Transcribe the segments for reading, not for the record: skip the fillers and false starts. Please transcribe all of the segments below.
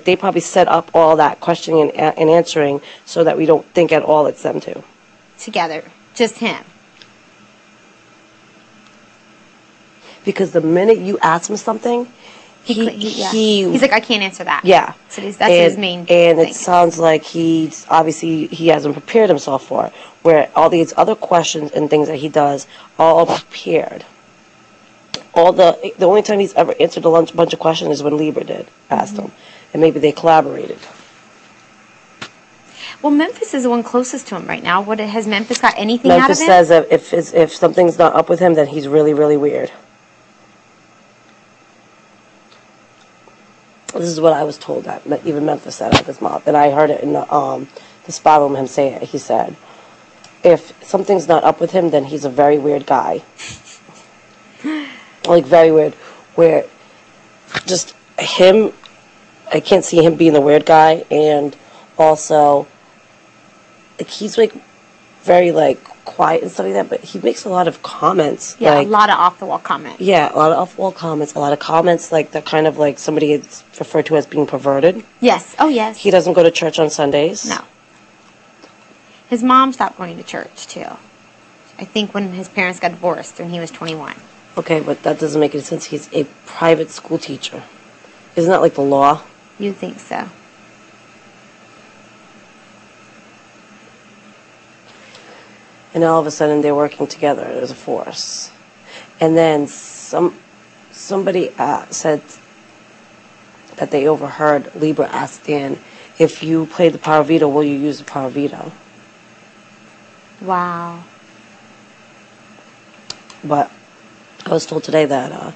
they probably set up all that questioning and answering so that we don't think at all it's them two. Together. Just him. Because the minute you ask him something, he's like, I can't answer that. Yeah. So that's his main thing. And it sounds like he hasn't prepared himself for it. Where all these other questions and things that he does are all prepared. The only time he's ever answered a bunch of questions is when Libra asked him. And maybe they collaborated. Well, Memphis is the one closest to him right now. Has Memphis got anything out of him? Memphis says that if something's not up with him, then he's really, really weird. This is what I was told that even Memphis said out of his mouth. And I heard it in the spa room, him say it. He said, if something's not up with him, then he's a very weird guy. Like, very weird. Where just him, I can't see him being the weird guy. And also, like, he's, like, very, like, quiet and stuff like that, but he makes a lot of comments. Yeah, like, a lot of off-the-wall comments. Yeah, a lot of off-the-wall comments, a lot of comments, like, that kind of, like, somebody is referred to as being perverted. Yes. Oh, yes. He doesn't go to church on Sundays. No. His mom stopped going to church, too. I think when his parents got divorced when he was 21. Okay, but that doesn't make any sense. He's a private school teacher. Isn't that like the law? You think so? And all of a sudden they're working together as a force. And then somebody said that they overheard Libra ask Dan, if you play the power veto, will you use the power veto? Wow. But I was told today that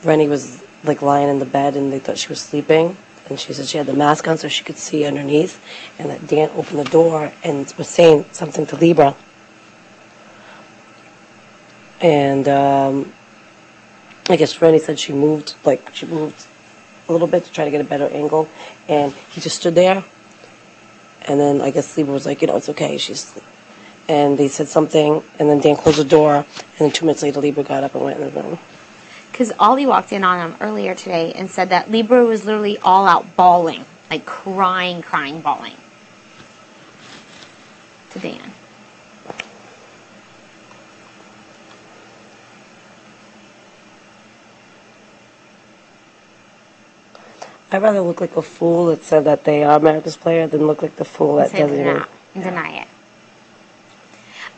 Rennie was like lying in the bed and they thought she was sleeping. And she said she had the mask on so she could see underneath. And that Dan opened the door and was saying something to Libra. And I guess Rennie said she moved a little bit to try to get a better angle. And he just stood there. And then I guess Libra was like, it's okay. And they said something. And then Dan closed the door. And then 2 minutes later, Libra got up and went in the room. Because Ollie walked in on him earlier today and said that Libra was literally all out bawling. Like crying, bawling. To Dan. I'd rather look like a fool that said that they are America's player than look like the fool that doesn't even deny it.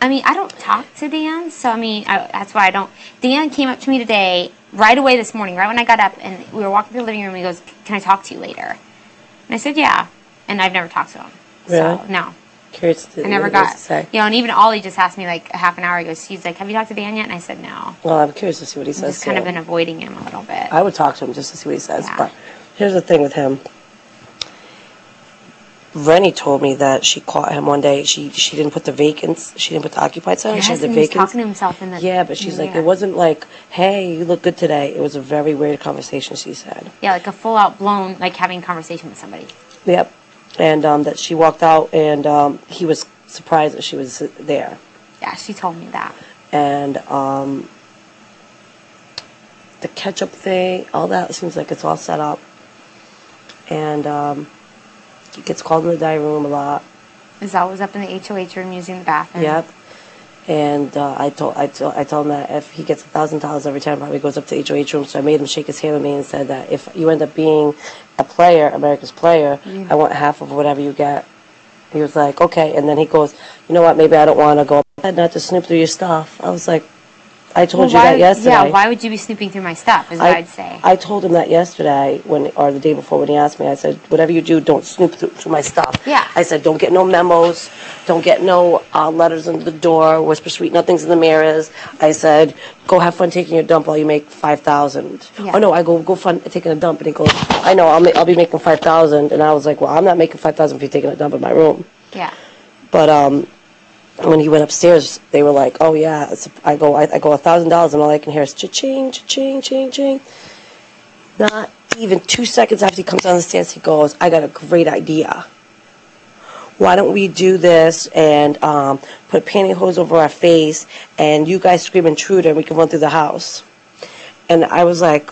I mean, I don't talk to Dan, so I mean, that's why I don't. Dan came up to me today, right away this morning, right when I got up, and we were walking through the living room, and he goes, "Can I talk to you later?" And I said, "Yeah," and I've never talked to him. Really? So, no. Curious to I never got, to say. And even Ollie just asked me like a half an hour ago, he's like, "Have you talked to Dan yet?" And I said, "No." Well, I'm curious to see what he says. I've just kind of been avoiding him a little bit. I would talk to him just to see what he says, Yeah. but here's the thing with him. Rennie told me that she caught him one day. She didn't put the vacants. She didn't put the occupied sign. Yes, she had the and he was vacants. talking to himself in the. Yeah, but she's like, it wasn't like, "Hey, you look good today." It was a very weird conversation. She said. Yeah, like a full out blown, like having a conversation with somebody. Yep, and that she walked out, and he was surprised that she was there. Yeah, she told me that. And the ketchup thing, all that seems like it's all set up. And he gets called in the diary room a lot. Zal was up in the HOH room using the bathroom. Yep. And I told him that if he gets $1,000 every time, probably goes up to HOH room. So I made him shake his hand at me and said that if you end up being a player, America's player, I want half of whatever you get. He was like, okay. And then he goes, you know what, maybe I don't want to go not to snoop through your stuff. I was like, I told you that yesterday. Yeah, why would you be snooping through my stuff, is what I'd say. I told him that yesterday, or the day before when he asked me. I said, whatever you do, don't snoop through my stuff. Yeah. I said, don't get no memos. Don't get no letters under the door, whisper sweet nothings in the mirrors. I said, go have fun taking your dump while you make $5,000. Yeah. Oh, no, I go fun taking a dump. And he goes, I know, I'll be making $5,000. And I was like, well, I'm not making $5,000 if you're taking a dump in my room. Yeah. But, when he went upstairs, they were like, "Oh yeah." I go $1,000, and all I can hear is cha-ching, cha-ching, ching. Not even 2 seconds after he comes down the stairs, he goes, "I got a great idea. Why don't we do this and put pantyhose over our face, and you guys scream intruder, and we can run through the house." And I was like,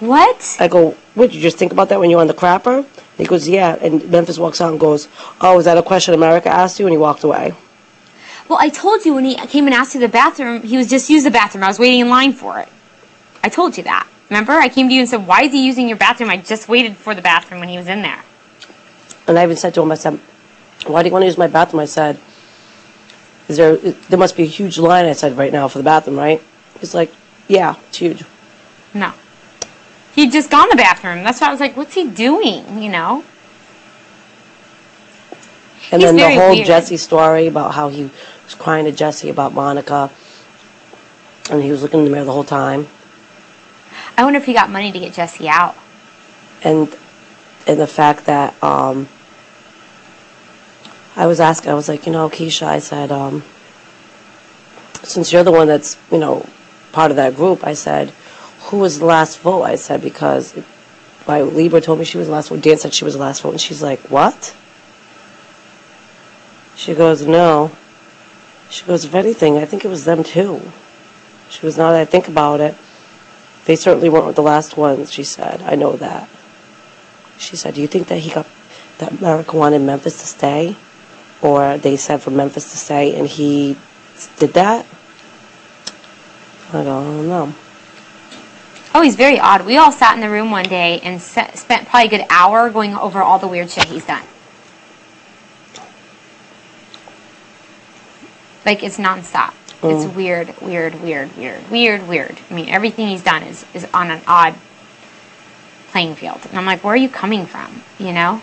What? I go, would you just think about that when you're on the crapper? He goes, yeah. And Memphis walks out and goes, oh, is that a question America asked you? And he walked away. Well, I told you when he came and asked you the bathroom, he was just use the bathroom. I was waiting in line for it. I told you that. Remember? I came to you and said, why is he using your bathroom? I just waited for the bathroom when he was in there. And I even said to him, I said, why do you want to use my bathroom? I said, there must be a huge line, I said, right now for the bathroom, right? He's like, yeah, it's huge. No. He'd just gone to the bathroom. That's why I was like, what's he doing, you know? And He's then the very whole weird. Jesse story about how he was crying to Jesse about Monica. And he was looking in the mirror the whole time. I wonder if he got money to get Jesse out. And the fact that I was asking, I was like, Keisha, I said, since you're the one that's, part of that group, I said, who was the last vote? I said, because Libra told me she was the last vote. Dan said she was the last vote. And she's like, what? She goes, no. She goes, if anything, I think it was them too. She goes, now that I think about it, they certainly weren't the last ones, she said. I know that. She said, do you think that that America wanted Memphis to stay? Or they said for Memphis to stay and he did that? I don't know. Oh, he's very odd. We all sat in the room one day and spent probably a good hour going over all the weird shit he's done. Like, it's nonstop. It's weird. I mean, everything he's done is on an odd playing field. And I'm like, where are you coming from, you know?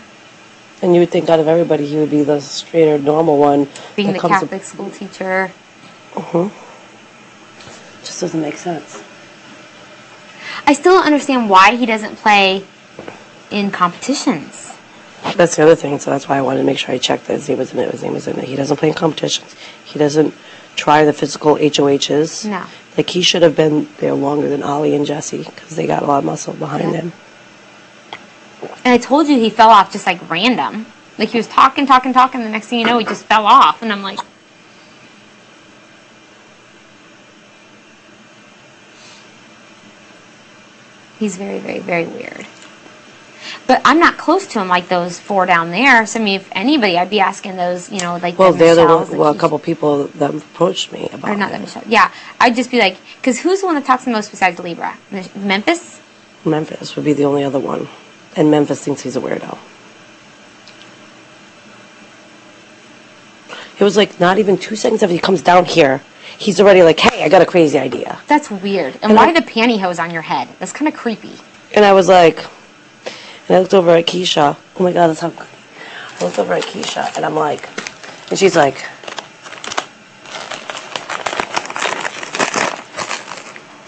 And you would think out of everybody he would be the straighter, normal one. Being the Catholic school teacher. Just doesn't make sense. I still don't understand why he doesn't play in competitions. That's the other thing, so that's why I wanted to make sure I checked that his name was in it. His name was in it. He doesn't play in competitions. He doesn't try the physical HOHs. No. Like, he should have been there longer than Ollie and Jesse, because they got a lot of muscle behind him. And I told you he fell off just like random. Like, he was talking, the next thing you know, he just fell off. And I'm like... He's very, very, very weird. But I'm not close to him like those four down there. So, I mean, if anybody, I'd be asking those, like Well, the they're the Michelles, one, a couple people that approached me about or not it. the Michelle. Yeah, I'd just be like, because who's the one that talks the most besides Libra? Memphis? Memphis would be the only other one. And Memphis thinks he's a weirdo. It was like not even 2 seconds after he comes down here, he's already like, hey, I got a crazy idea. That's weird. And why the pantyhose on your head? That's kind of creepy. And I was like, and I looked over at Keisha. Oh my God, that's how good. I looked over at Keisha, and I'm like, and she's like,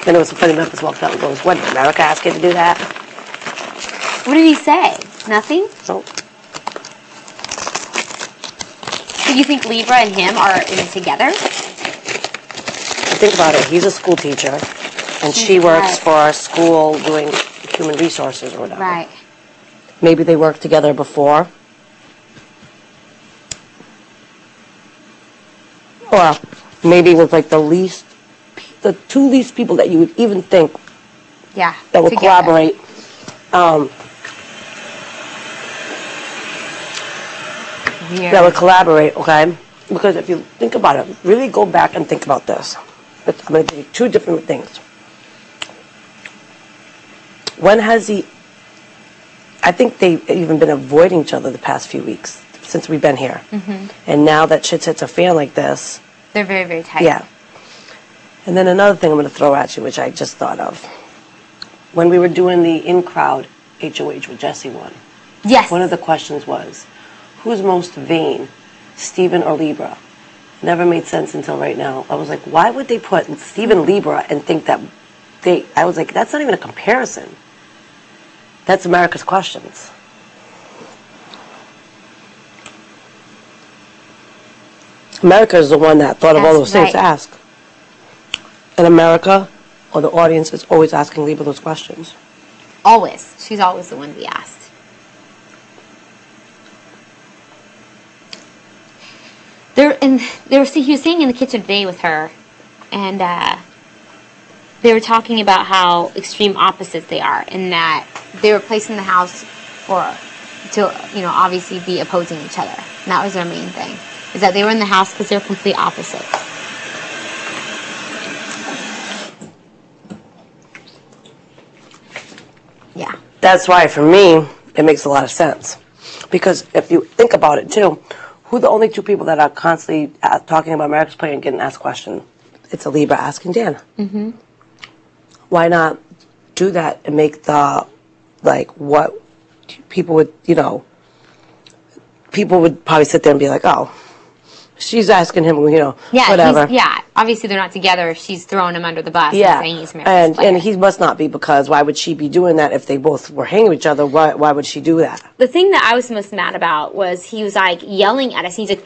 and it was funny. Memphis walked out and goes, what, did America ask you to do that? What did he say? Nothing? So, Do you think Libra and him are in it together? think about it. He's a school teacher, and she works for our school doing human resources or whatever. Right. Maybe they worked together before. Or maybe it was like the two least people that you would even think Yeah. that would together. collaborate. Weird. That would collaborate, okay? Because if you think about it, really go back and think about this. I'm going to give you two different things. When has he... I think they've even been avoiding each other the past few weeks since we've been here. Mm-hmm. And now that shit hits a fan like this... They're very, very tight. Yeah. And then another thing I'm going to throw at you, which I just thought of. When we were doing the in-crowd HOH with Jesse one, Yes. one of the questions was, who's most vain, Steven or Libra? Never made sense until right now. I was like, why would they put Steven Libra and think that I was like, that's not even a comparison. That's America's questions. America is the one that thought of all those things to ask. And America, or the audience, is always asking Libra those questions. Always. She's always the one to be asked. He was sitting in the kitchen today with her, and they were talking about how extreme opposites they are, and that they were placed in the house to obviously be opposing each other. And that was their main thing, is that they were in the house because they're complete opposites. Yeah. That's why, for me, it makes a lot of sense. Because if you think about it, too, who are the only two people that are constantly talking about America's player and getting asked questions? It's a Libra asking Dan. Mm-hmm. Why not do that and make what people would, people would probably sit there and be like, oh, she's asking him, whatever. Obviously they're not together if she's throwing him under the bus and saying he's America's and player. And he must not be, because why would she be doing that if they both were hanging with each other? Why would she do that? The thing that I was most mad about was he was like yelling at us. He's like,